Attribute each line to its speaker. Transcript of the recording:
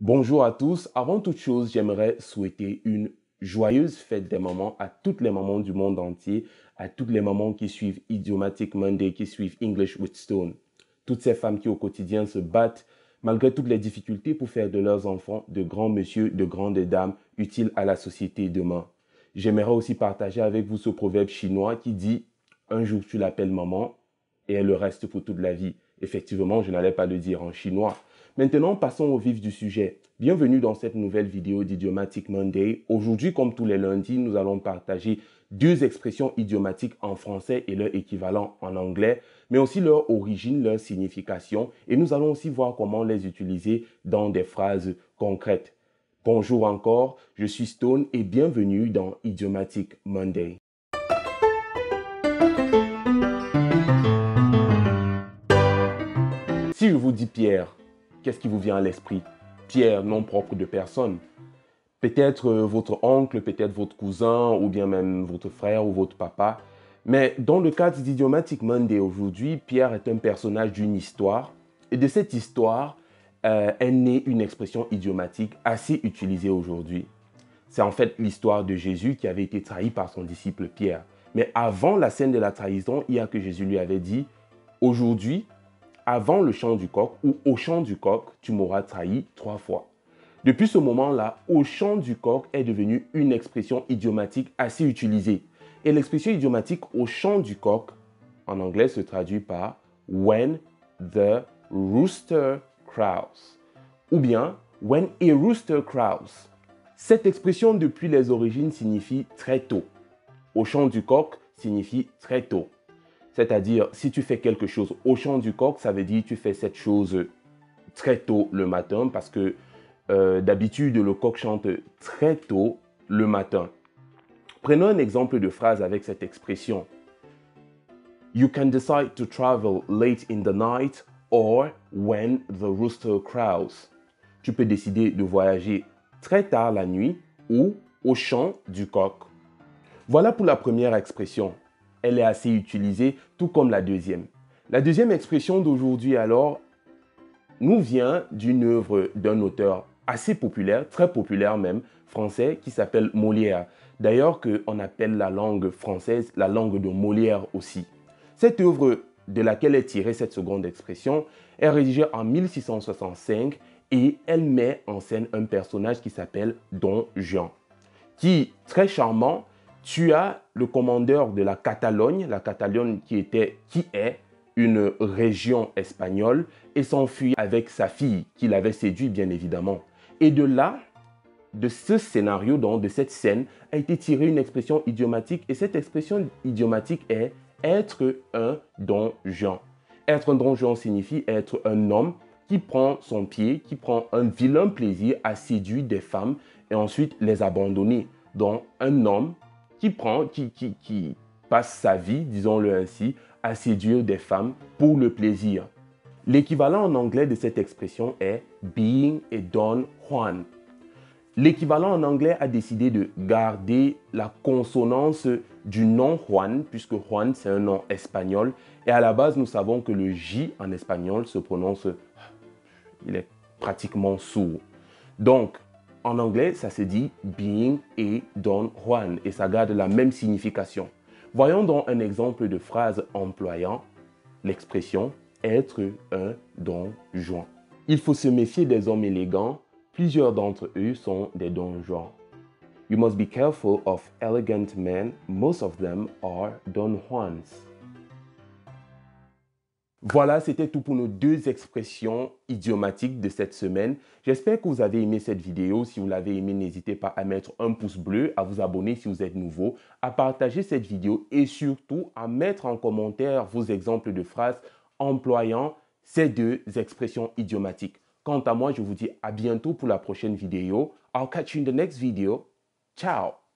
Speaker 1: Bonjour à tous. Avant toute chose, j'aimerais souhaiter une joyeuse fête des mamans à toutes les mamans du monde entier, à toutes les mamans qui suivent Idiomatic Monday, qui suivent English with Stone. Toutes ces femmes qui au quotidien se battent malgré toutes les difficultés pour faire de leurs enfants de grands messieurs, de grandes dames utiles à la société demain. J'aimerais aussi partager avec vous ce proverbe chinois qui dit « Un jour tu l'appelles maman et elle le reste pour toute la vie ». Effectivement, je n'allais pas le dire en chinois. Maintenant, passons au vif du sujet. Bienvenue dans cette nouvelle vidéo d'Idiomatic Monday. Aujourd'hui, comme tous les lundis, nous allons partager deux expressions idiomatiques en français et leur équivalent en anglais, mais aussi leur origine, leur signification, et nous allons aussi voir comment les utiliser dans des phrases concrètes. Bonjour encore, je suis Stone et bienvenue dans Idiomatic Monday. Si je vous dis Pierre, qu'est-ce qui vous vient à l'esprit? Pierre, nom propre de personne. Peut-être votre oncle, peut-être votre cousin, ou bien même votre frère ou votre papa. Mais dans le cadre d'Idiomatic Monday aujourd'hui, Pierre est un personnage d'une histoire. Et de cette histoire est née une expression idiomatique assez utilisée aujourd'hui. C'est en fait l'histoire de Jésus qui avait été trahi par son disciple Pierre. Mais avant la scène de la trahison, il y a que Jésus lui avait dit « Aujourd'hui, avant le chant du coq ou au chant du coq, tu m'auras trahi 3 fois. » Depuis ce moment-là, au chant du coq est devenu une expression idiomatique assez utilisée. Et l'expression idiomatique au chant du coq, en anglais, se traduit par when the rooster crows ou bien when a rooster crows. Cette expression depuis les origines signifie très tôt. Au chant du coq signifie très tôt. C'est-à-dire, si tu fais quelque chose au chant du coq, ça veut dire que tu fais cette chose très tôt le matin parce que d'habitude, le coq chante très tôt le matin. Prenons un exemple de phrase avec cette expression. You can decide to travel late in the night or when the rooster crows. Tu peux décider de voyager très tard la nuit ou au chant du coq. Voilà pour la première expression. Elle est assez utilisée, tout comme la deuxième. La deuxième expression d'aujourd'hui, alors, nous vient d'une œuvre d'un auteur assez populaire, très populaire même, français, qui s'appelle Molière. D'ailleurs, qu'on appelle la langue française la langue de Molière aussi. Cette œuvre de laquelle est tirée cette seconde expression est rédigée en 1665 et elle met en scène un personnage qui s'appelle Don Juan, qui, très charmant, tua le commandeur de la Catalogne qui est une région espagnole, et s'enfuit avec sa fille, qu'il avait séduit bien évidemment. Et de là, de ce scénario, donc de cette scène, a été tirée une expression idiomatique, et cette expression idiomatique est « être un Don Juan ». Être un Don Juan signifie être un homme qui prend son pied, qui prend un vilain plaisir à séduire des femmes et ensuite les abandonner. Donc un homme qui passe sa vie, disons-le ainsi, à séduire des femmes pour le plaisir. L'équivalent en anglais de cette expression est being a Don Juan. L'équivalent en anglais a décidé de garder la consonance du nom Juan, puisque Juan c'est un nom espagnol. Et à la base, nous savons que le J en espagnol se prononce, il est pratiquement sourd. Donc, en anglais, ça se dit being a Don Juan et ça garde la même signification. Voyons donc un exemple de phrase employant l'expression être un Don Juan. Il faut se méfier des hommes élégants. Plusieurs d'entre eux sont des Don Juan. You must be careful of elegant men. Most of them are Don Juans. Voilà, c'était tout pour nos deux expressions idiomatiques de cette semaine. J'espère que vous avez aimé cette vidéo. Si vous l'avez aimé, n'hésitez pas à mettre un pouce bleu, à vous abonner si vous êtes nouveau, à partager cette vidéo et surtout à mettre en commentaire vos exemples de phrases employant ces deux expressions idiomatiques. Quant à moi, je vous dis à bientôt pour la prochaine vidéo. I'll catch you in the next video. Ciao!